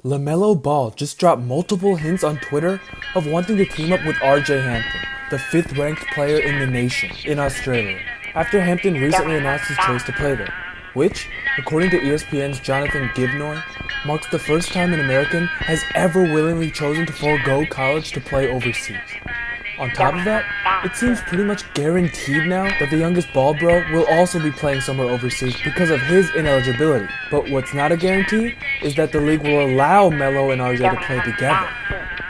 Lamelo Ball just dropped multiple hints on Twitter of wanting to team up with RJ Hampton, the 5th ranked player in the nation, in Australia, after Hampton recently announced his choice to play there, which, according to ESPN's Jonathan Givnoy, marks the first time an American has ever willingly chosen to forego college to play overseas. On top of that, it seems pretty much guaranteed now that the youngest Ball bro will also be playing somewhere overseas because of his ineligibility. But what's not a guarantee is that the league will allow Melo and RJ to play together.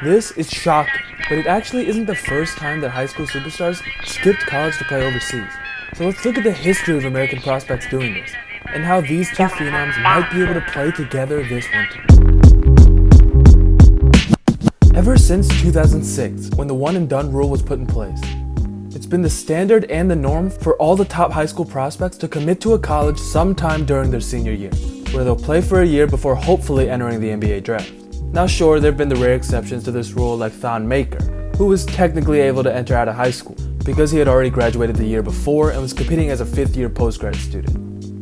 This is shocking, but it actually isn't the first time that high school superstars skipped college to play overseas. So let's look at the history of American prospects doing this, and how these two phenoms might be able to play together this winter. Ever since 2006, when the one and done rule was put in place, it's been the standard and the norm for all the top high school prospects to commit to a college sometime during their senior year, where they'll play for a year before hopefully entering the NBA draft. Now sure, there have been the rare exceptions to this rule like Thon Maker, who was technically able to enter out of high school because he had already graduated the year before and was competing as a 5th-year postgrad student,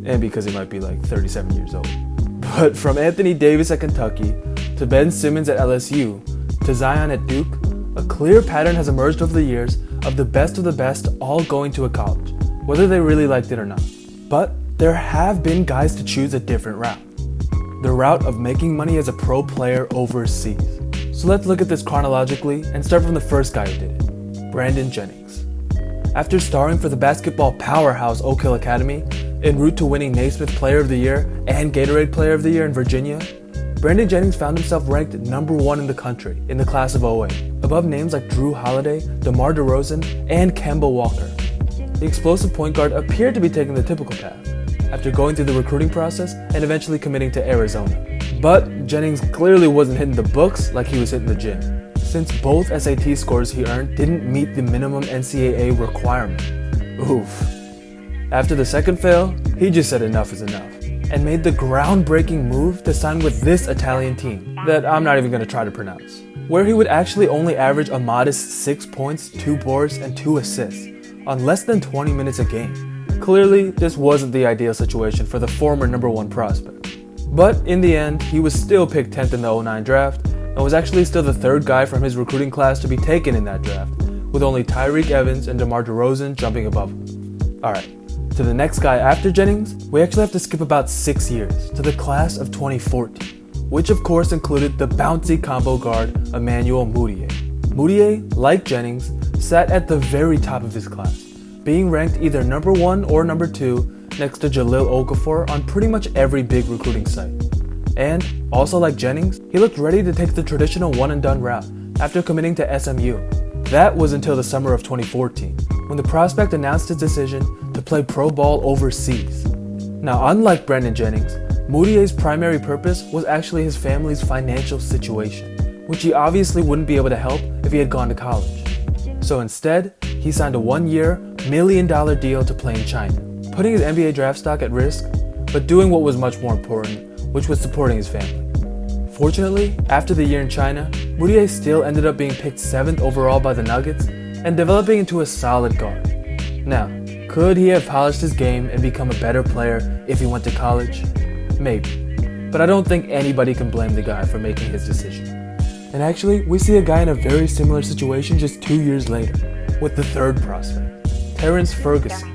and because he might be like 37 years old. But from Anthony Davis at Kentucky, to Ben Simmons at LSU, to Zion at Duke, a clear pattern has emerged over the years of the best all going to a college, whether they really liked it or not. But there have been guys to choose a different route. The route of making money as a pro player overseas. So let's look at this chronologically and start from the first guy who did it, Brandon Jennings. After starring for the basketball powerhouse Oak Hill Academy, en route to winning Naismith Player of the Year and Gatorade Player of the Year in Virginia, Brandon Jennings found himself ranked number 1 in the country in the class of 08, above names like Drew Holiday, DeMar DeRozan, and Kemba Walker. The explosive point guard appeared to be taking the typical path, after going through the recruiting process and eventually committing to Arizona. But Jennings clearly wasn't hitting the books like he was hitting the gym, since both SAT scores he earned didn't meet the minimum NCAA requirement. Oof. After the second fail, he just said enough is enough, and made the groundbreaking move to sign with this Italian team that I'm not even going to try to pronounce, where he would actually only average a modest 6 points, 2 boards, and 2 assists on less than 20 minutes a game. Clearly, this wasn't the ideal situation for the former number 1 prospect. But in the end, he was still picked 10th in the 09 draft, and was actually still the 3rd guy from his recruiting class to be taken in that draft, with only Tyreke Evans and DeMar DeRozan jumping above him. Alright. To the next guy after Jennings, we actually have to skip about 6 years, to the class of 2014, which of course included the bouncy combo guard Emmanuel Mudiay. Mudiay, like Jennings, sat at the very top of his class, being ranked either number 1 or number 2 next to Jahlil Okafor on pretty much every big recruiting site. And, also like Jennings, he looked ready to take the traditional one-and-done route after committing to SMU. That was until the summer of 2014, when the prospect announced his decision to play pro ball overseas. Now, unlike Brandon Jennings, Mudiay's primary purpose was actually his family's financial situation, which he obviously wouldn't be able to help if he had gone to college. So instead, he signed a 1-year, $1 million deal to play in China, putting his NBA draft stock at risk, but doing what was much more important, which was supporting his family. Fortunately, after the year in China, Mudiay still ended up being picked 7th overall by the Nuggets and developing into a solid guard. Now, could he have polished his game and become a better player if he went to college? Maybe. But I don't think anybody can blame the guy for making his decision. And actually, we see a guy in a very similar situation just 2 years later, with the 3rd prospect, Terrence Ferguson.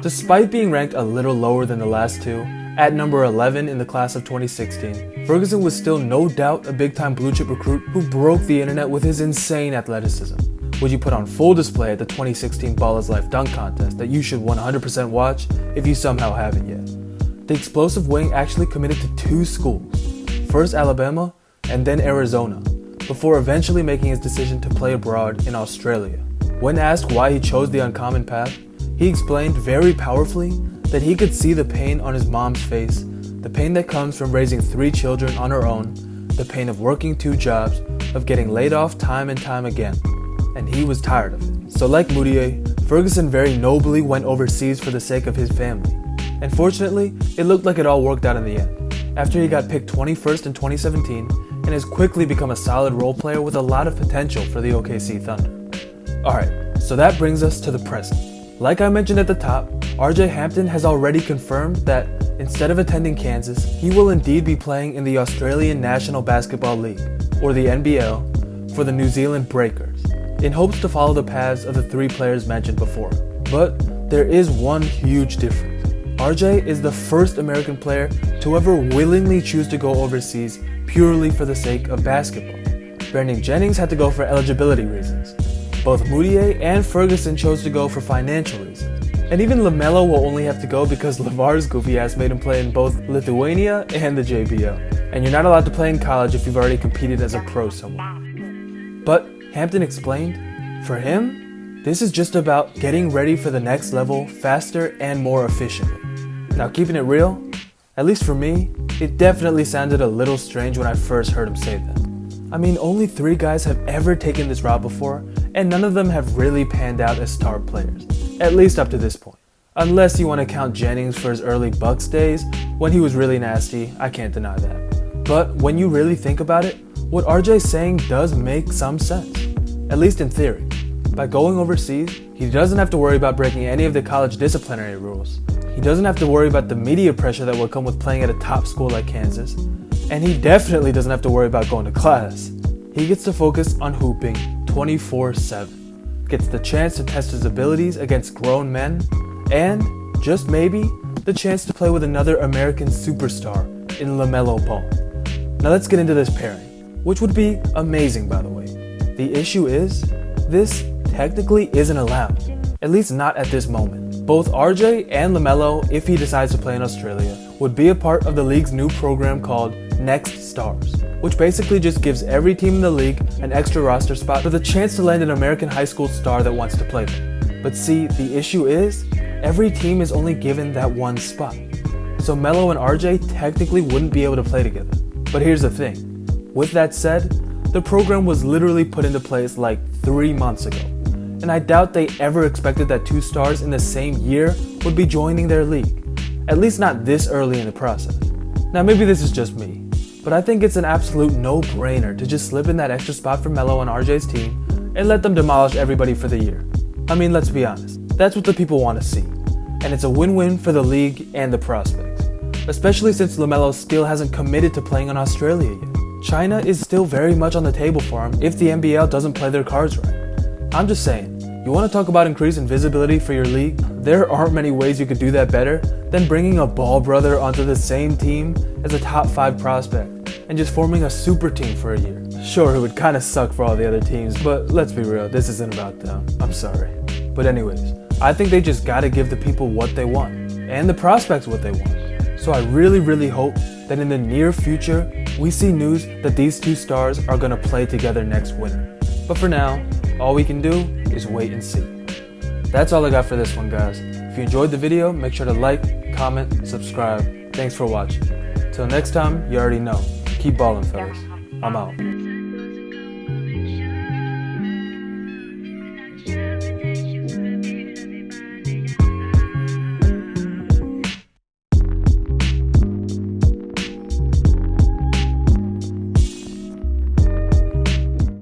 Despite being ranked a little lower than the last 2, at number 11 in the class of 2016, Ferguson was still no doubt a big-time blue-chip recruit who broke the internet with his insane athleticism, which he put on full display at the 2016 Ball is Life dunk contest that you should 100% watch if you somehow haven't yet. The explosive wing actually committed to 2 schools, first Alabama and then Arizona, before eventually making his decision to play abroad in Australia. When asked why he chose the uncommon path, he explained very powerfully that he could see the pain on his mom's face, the pain that comes from raising 3 children on her own, the pain of working 2 jobs, of getting laid off time and time again, and he was tired of it. So like Mudiay, Ferguson very nobly went overseas for the sake of his family, and fortunately, it looked like it all worked out in the end, after he got picked 21st in 2017 and has quickly become a solid role player with a lot of potential for the OKC Thunder. Alright, so that brings us to the present. Like I mentioned at the top, RJ Hampton has already confirmed that instead of attending Kansas, he will indeed be playing in the Australian National Basketball League, or the NBL, for the New Zealand Breakers, in hopes to follow the paths of the three players mentioned before. But there is one huge difference. RJ is the first American player to ever willingly choose to go overseas purely for the sake of basketball. Brandon Jennings had to go for eligibility reasons. Both Mudiay and Ferguson chose to go for financial reasons. And even Lamelo will only have to go because LeVar's goofy ass made him play in both Lithuania and the JBL. And you're not allowed to play in college if you've already competed as a pro somewhere. But Hampton explained, for him, this is just about getting ready for the next level faster and more efficiently. Now, keeping it real, at least for me, it definitely sounded a little strange when I first heard him say that. I mean, only 3 guys have ever taken this route before, and none of them have really panned out as star players, at least up to this point. Unless you want to count Jennings for his early Bucks days, when he was really nasty, I can't deny that. But when you really think about it, what RJ's saying does make some sense, at least in theory. By going overseas, he doesn't have to worry about breaking any of the college disciplinary rules. He doesn't have to worry about the media pressure that would come with playing at a top school like Kansas. And he definitely doesn't have to worry about going to class. He gets to focus on hooping 24/7, gets the chance to test his abilities against grown men, and, just maybe, the chance to play with another American superstar in Lamelo Ball. Now let's get into this pairing, which would be amazing, by the way. The issue is, this technically isn't allowed, at least not at this moment. Both RJ and Lamelo, if he decides to play in Australia, would be a part of the league's new program called Next Stars, which basically just gives every team in the league an extra roster spot for the chance to land an American high school star that wants to play there. But see, the issue is, every team is only given that one spot. So Melo and RJ technically wouldn't be able to play together. But here's the thing. With that said, the program was literally put into place like 3 months ago. And I doubt they ever expected that 2 stars in the same year would be joining their league. At least not this early in the process. Now maybe this is just me, but I think it's an absolute no-brainer to just slip in that extra spot for Melo and RJ's team and let them demolish everybody for the year. I mean, let's be honest, that's what the people want to see. And it's a win-win for the league and the prospects. Especially since Lamelo still hasn't committed to playing in Australia yet. China is still very much on the table for him if the NBL doesn't play their cards right. I'm just saying, you want to talk about increasing visibility for your league? There aren't many ways you could do that better than bringing a Ball brother onto the same team as a top 5 prospect and just forming a super team for a year. Sure, it would kind of suck for all the other teams, but let's be real, this isn't about them. I'm sorry. But anyways, I think they just gotta give the people what they want, and the prospects what they want. So I really hope that in the near future, we see news that these 2 stars are gonna play together next winter. But for now, all we can do is wait and see. That's all I got for this one, guys. If you enjoyed the video, make sure to like, comment, subscribe. Thanks for watching. Till next time, you already know. Keep ballin', fellas. I'm out.